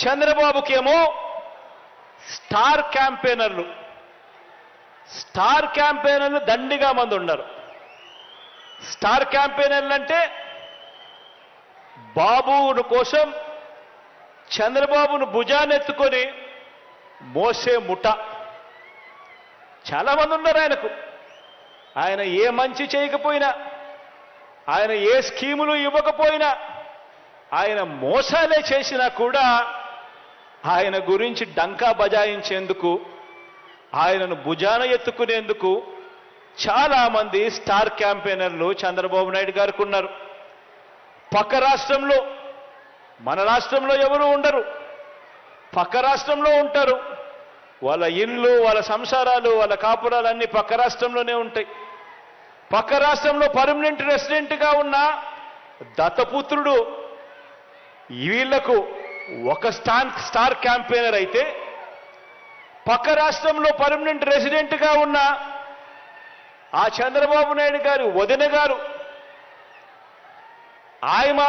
చంద్రబాబుకేమో star క్యాంపెయినర్లు దండిగా మంది ఉన్నారు. స్టార్ క్యాంపెయినర్లు అంటే బాబు కోసం చంద్రబాబును భుజానెత్తుకొని మోసే ముఠ చాలా మంది ఉన్నారు. ఆయన ఏ మంచి చేయకపోయినా, ఆయన ఏ స్కీములు ఇవ్వకపోయినా, ఆయన మోసాలే చేసినా కూడా ఆయన గురించి డంకా బజాయించేందుకు, ఆయనను భుజాన ఎత్తుకునేందుకు చాలామంది స్టార్ క్యాంపెయినర్లు చంద్రబాబు నాయుడు గారికి ఉన్నారు. పక్క రాష్ట్రంలో, మన రాష్ట్రంలో ఎవరు ఉండరు, పక్క రాష్ట్రంలో ఉంటారు. వాళ్ళ ఇళ్ళు, వాళ్ళ సంసారాలు, వాళ్ళ కాపురాలు అన్నీ పక్క రాష్ట్రంలోనే ఉంటాయి. పక్క రాష్ట్రంలో పర్మనెంట్ రెసిడెంట్గా ఉన్న దత్తపుత్రుడు వీళ్లకు ఒక స్టార్ క్యాంపెయినర్ అయితే, పక్క రాష్ట్రంలో పర్మనెంట్ రెసిడెంట్గా ఉన్న ఆ చంద్రబాబు నాయుడు గారి వదిన గారు, ఆయన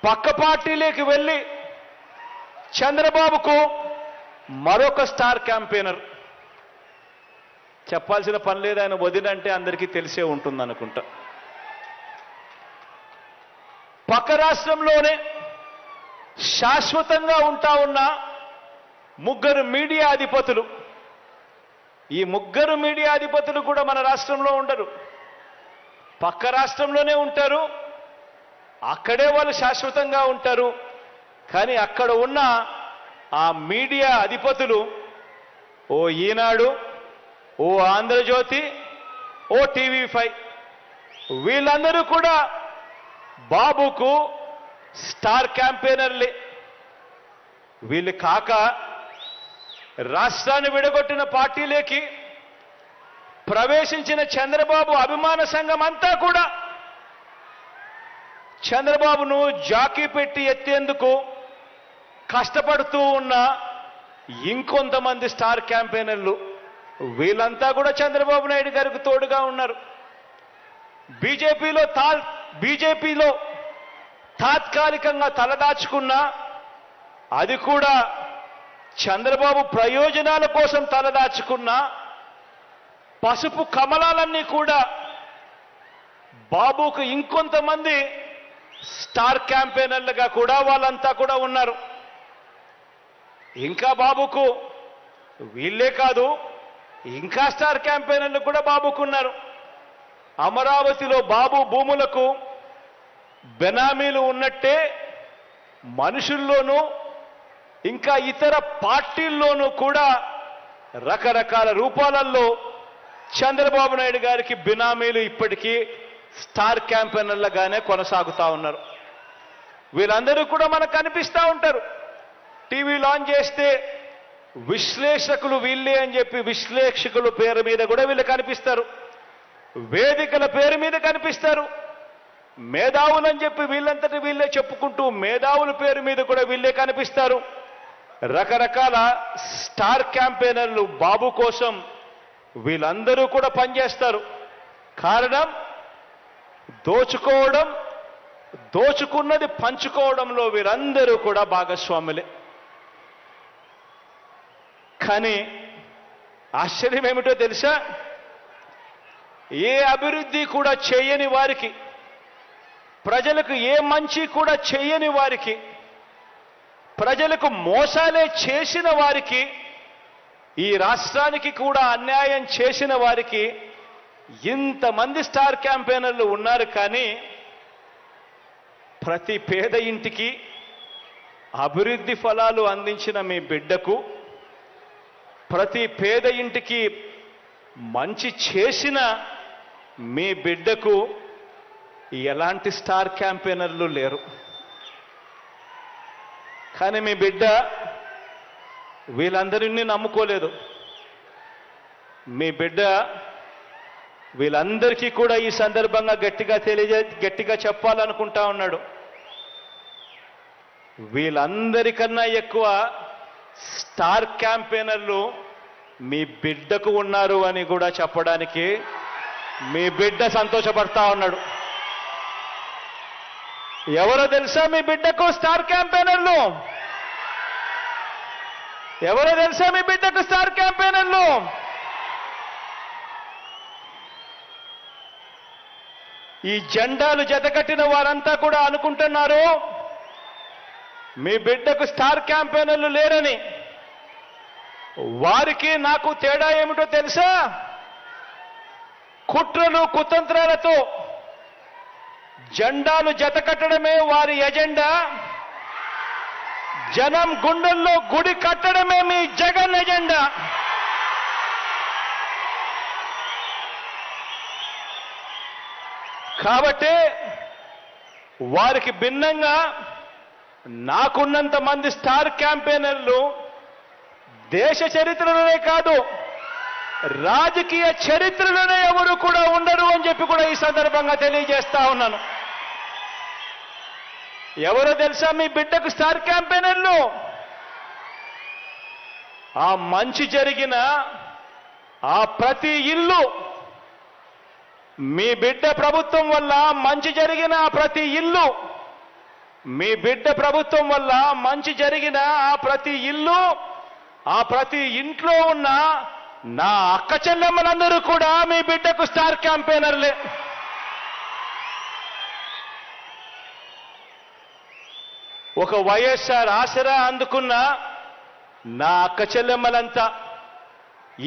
పక్క పార్టీలోకి వెళ్ళి చంద్రబాబుకు మరొక స్టార్ క్యాంపెయినర్. చెప్పాల్సిన పని లేదు, ఆయన వదిన అంటే అందరికీ తెలిసే ఉంటుంది అనుకుంటా. పక్క రాష్ట్రంలోనే శాశ్వతంగా ఉంటా ఉన్న ముగ్గురు మీడియా అధిపతులు, ఈ ముగ్గురు మీడియా అధిపతులు కూడా మన రాష్ట్రంలో ఉండరు, పక్క రాష్ట్రంలోనే ఉంటారు. అక్కడే వాళ్ళు శాశ్వతంగా ఉంటారు. కానీ అక్కడ ఉన్న ఆ మీడియా అధిపతులు, ఓ ఈనాడు, ఓ ఆంధ్రజ్యోతి, ఓ టీవీ5, వీళ్ళందరూ కూడా బాబుకు స్టార్ క్యాంపెయినర్లే. వీళ్ళు కాక రాష్ట్రాన్ని విడగొట్టిన పార్టీలోకి ప్రవేశించిన చంద్రబాబు అభిమాన సంఘం అంతా కూడా చంద్రబాబును జాకీ పెట్టి ఎత్తేందుకు కష్టపడుతూ ఉన్న ఇంకొంతమంది స్టార్ క్యాంపెయినర్లు, వీళ్ళంతా కూడా చంద్రబాబు నాయుడు గారికి తోడుగా ఉన్నారు. బీజేపీలో తాత్కాలికంగా తలదాచుకున్న, అది కూడా చంద్రబాబు ప్రయోజనాల కోసం తలదాచుకున్న పసుపు కమలాలన్నీ కూడా బాబుకు ఇంకొంతమంది స్టార్ క్యాంపెయినర్లుగా కూడా వాళ్ళంతా కూడా ఉన్నారు. ఇంకా బాబుకు వీళ్ళే కాదు, ఇంకా స్టార్ క్యాంపెయినర్లు కూడా బాబుకున్నారు. అమరావతిలో బాబు భూములకు బెనామీలు ఉన్నట్టే మనుషుల్లోనూ ఇంకా ఇతర పార్టీల్లోనూ కూడా రకరకాల రూపాలలో చంద్రబాబు నాయుడు గారికి బినామీలు ఇప్పటికీ స్టార్ క్యాంపెయినర్లుగానే కొనసాగుతూ ఉన్నారు. వీళ్ళందరూ కూడా మనకు కనిపిస్తూ ఉంటారు. టీవీ లాంచ్ చేస్తే విశ్లేషకులు వీళ్ళే అని చెప్పి విశ్లేషకుల పేరు మీద కూడా వీళ్ళు కనిపిస్తారు, వేదికల పేరు మీద కనిపిస్తారు. మేధావులని చెప్పి వీళ్ళంతటి వీళ్ళే చెప్పుకుంటూ మేధావుల పేరు మీద కూడా వీళ్ళే కనిపిస్తారు. రకరకాల స్టార్ క్యాంపెయినర్లు బాబు కోసం వీళ్ళందరూ కూడా పనిచేస్తారు. కారణం దోచుకోవడం, దోచుకున్నది పంచుకోవడంలో వీరందరూ కూడా భాగస్వాములే. కానీ ఆశ్చర్యం ఏమిటో తెలుసా? ఏ అభివృద్ధి కూడా చేయని వారికి, ప్రజలకు ఏ మంచి కూడా చేయని వారికి, ప్రజలకు మోసాలే చేసిన వారికి, ఈ రాష్ట్రానికి కూడా అన్యాయం చేసిన వారికి ఇంతమంది స్టార్ క్యాంపెయినర్లు ఉన్నారు. కానీ ప్రతి పేద ఇంటికి అభివృద్ధి ఫలాలు అందించిన మీ బిడ్డకు, ప్రతి పేద ఇంటికి మంచి చేసిన మీ బిడ్డకు ఎలాంటి స్టార్ క్యాంపెయినర్లు లేరు. కానీ మీ బిడ్డ వీళ్ళందరినీ నమ్ముకోలేదు. మీ బిడ్డ వీళ్ళందరికీ కూడా ఈ సందర్భంగా గట్టిగా చెప్పాలనుకుంటా ఉన్నాడు. వీళ్ళందరికన్నా ఎక్కువ స్టార్ క్యాంపెయినర్లు మీ బిడ్డకు ఉన్నారు అని కూడా చెప్పడానికి మీ బిడ్డ సంతోషపడతా ఉన్నాడు. ఎవరో తెలుసా మీ బిడ్డకు స్టార్ క్యాంపెయినర్లు? ఎవరో తెలుసా మీ బిడ్డకు స్టార్ క్యాంపెయినర్లు? ఈ జెండాలు జతకట్టిన వారంతా కూడా అనుకుంటున్నారు మీ బిడ్డకు స్టార్ క్యాంపెయినర్లు లేరని. వారికి నాకు తేడా ఏమిటో తెలుసా? కుట్రలు కుతంత్రాలతో జెండాలు జతకట్టడమే వారి ఎజెండా, జనం గుండెల్లో గుడి కట్టడమే మీ జగన్ ఎజెండా. కాబట్టి వారికి భిన్నంగా నాకున్నంత మంది స్టార్ క్యాంపెయినర్లు దేశ చరిత్రలోనే కాదు రాజకీయ చరిత్రలోనే ఎవరు కూడా ఉండరు అని చెప్పి కూడా ఈ సందర్భంగా తెలియజేస్తా ఉన్నాను. ఎవరో తెలుసా మీ బిడ్డకు స్టార్ క్యాంపెయినర్లు? ఆ మంచి జరిగిన ఆ ప్రతి ఇల్లు, మీ బిడ్డ ప్రభుత్వం వల్ల మంచి జరిగిన ఆ ప్రతి ఇల్లు, మీ బిడ్డ ప్రభుత్వం వల్ల మంచి జరిగిన ఆ ప్రతి ఇల్లు, ఆ ప్రతి ఇంట్లో ఉన్న నా అక్క చెల్లెమ్మలందరూ కూడా మీ బిడ్డకు స్టార్ క్యాంపెయినర్లే. ఒక వైఎస్ఆర్ ఆసరా అందుకున్న నా అక్క చెల్లెమ్మలంతా,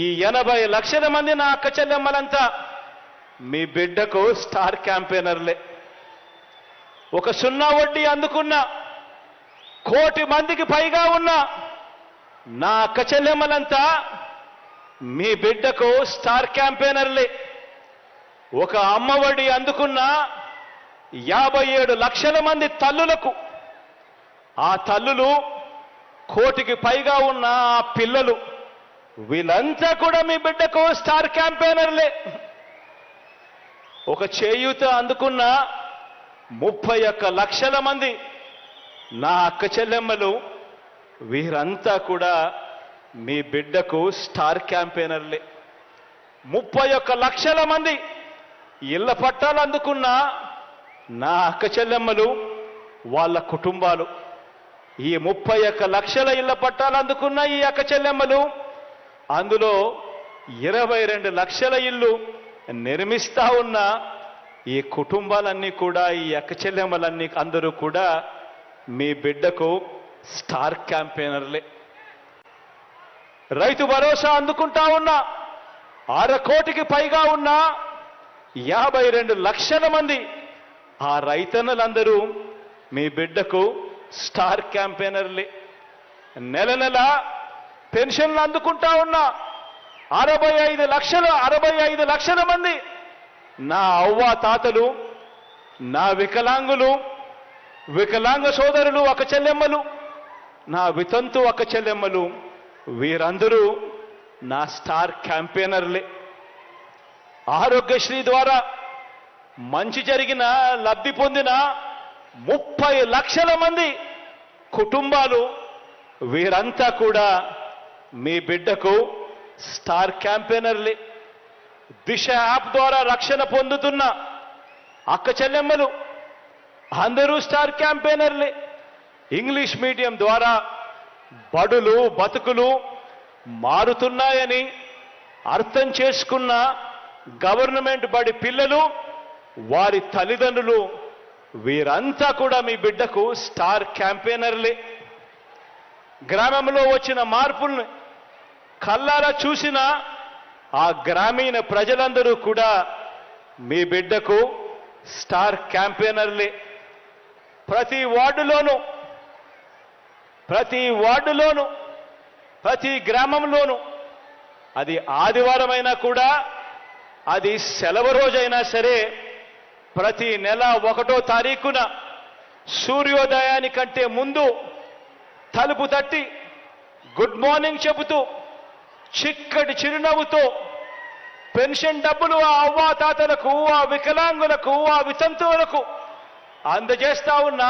ఈ 80 లక్షల మంది నా అక్క చెల్లెమ్మలంతా మీ బిడ్డకు స్టార్ క్యాంపెయినర్లే. ఒక 0 వడ్డీ అందుకున్న 1 కోటి మందికి పైగా ఉన్న నా అక్క చెల్లెమ్మలంతా మీ బిడ్డకు స్టార్ క్యాంపెయినర్లే. ఒక అమ్మఒడి అందుకున్న 57 లక్షల మంది తల్లులకు, ఆ తల్లులు 1 కోటికి పైగా ఉన్న ఆ పిల్లలు, వీళ్ళంతా కూడా మీ బిడ్డకు స్టార్ క్యాంపెయినర్లే. ఒక చేయూత అందుకున్న 31 లక్షల మంది నా అక్క చెల్లెమ్మలు, వీరంతా కూడా మీ బిడ్డకు స్టార్ క్యాంపెయినర్లే. 31 లక్షల మంది ఇళ్ల పట్టాలు అందుకున్న నా అక్క చెల్లెమ్మలు, వాళ్ళ కుటుంబాలు, ఈ 31 లక్షల ఇళ్ల పట్టాలు అందుకున్న ఈ అక్క చెల్లెమ్మలు, అందులో 22 లక్షల ఇల్లు నిర్మిస్తా ఉన్న ఈ కుటుంబాలన్నీ కూడా, ఈ అక్క చెల్లెమ్మలన్నీ అందరూ కూడా మీ బిడ్డకు స్టార్ క్యాంపెయినర్లే. రైతు భరోసా అందుకుంటా ఉన్న 6 కోటికి పైగా ఉన్న 52 లక్షల మంది ఆ రైతన్నలందరూ మీ బిడ్డకు స్టార్ క్యాంపెయినర్లే. నెల నెల పెన్షన్లు అందుకుంటా ఉన్న 65 లక్షల మంది నా అవ్వ తాతలు, నా వికలాంగులు, వికలాంగ సోదరులు అక్క చెల్లెమ్మలు, నా వితంతు అక్క చెల్లెమ్మలు, వీరందరూ నా స్టార్ క్యాంపెయినర్లే. ఆరోగ్యశ్రీ ద్వారా మంచి జరిగిన, లబ్ధి పొందిన 30 లక్షల మంది కుటుంబాలు, వీరంతా కూడా మీ బిడ్డకు స్టార్ క్యాంపెయినర్లే. దిశ యాప్ ద్వారా రక్షణ పొందుతున్న అక్క చెల్లెమ్మలు అందరూ స్టార్ క్యాంపెయినర్లే. ఇంగ్లీష్ మీడియం ద్వారా బడులు బతుకులు మారుతున్నాయని అర్థం చేసుకున్న గవర్నమెంట్ బడి పిల్లలు, వారి తల్లిదండ్రులు, వీరంతా కూడా మీ బిడ్డకు స్టార్ క్యాంపెయినర్లే. గ్రామంలో వచ్చిన మార్పుల్ని కళ్ళారా చూసిన ఆ గ్రామీణ ప్రజలందరూ కూడా మీ బిడ్డకు స్టార్ క్యాంపెయినర్లే. ప్రతి వార్డులోనూ, ప్రతి గ్రామంలోనూ, అది ఆదివారమైనా కూడా, అది సెలవు రోజైనా సరే, ప్రతి నెల 1వ తారీఖున సూర్యోదయానికంటే ముందు తలుపు తట్టి గుడ్ మార్నింగ్ చెబుతూ చిక్కటి చిరునవ్వుతో పెన్షన్ డబ్బులు ఆ అవ్వాతాతలకు, ఆ వికలాంగులకు, ఆ వితంతువులకు అందజేస్తా ఉన్న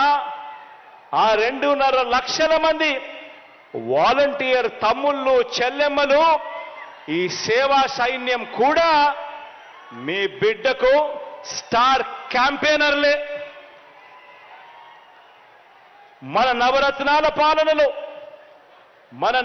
ఆ 2.5 లక్షల మంది వాలంటీర్ తమ్ముళ్ళు చెల్లెమ్మలు, ఈ సేవా సైన్యం కూడా మీ బిడ్డకు స్టార్ క్యాంపెయినర్లే. మన నవరత్నాల పాలనలో, మన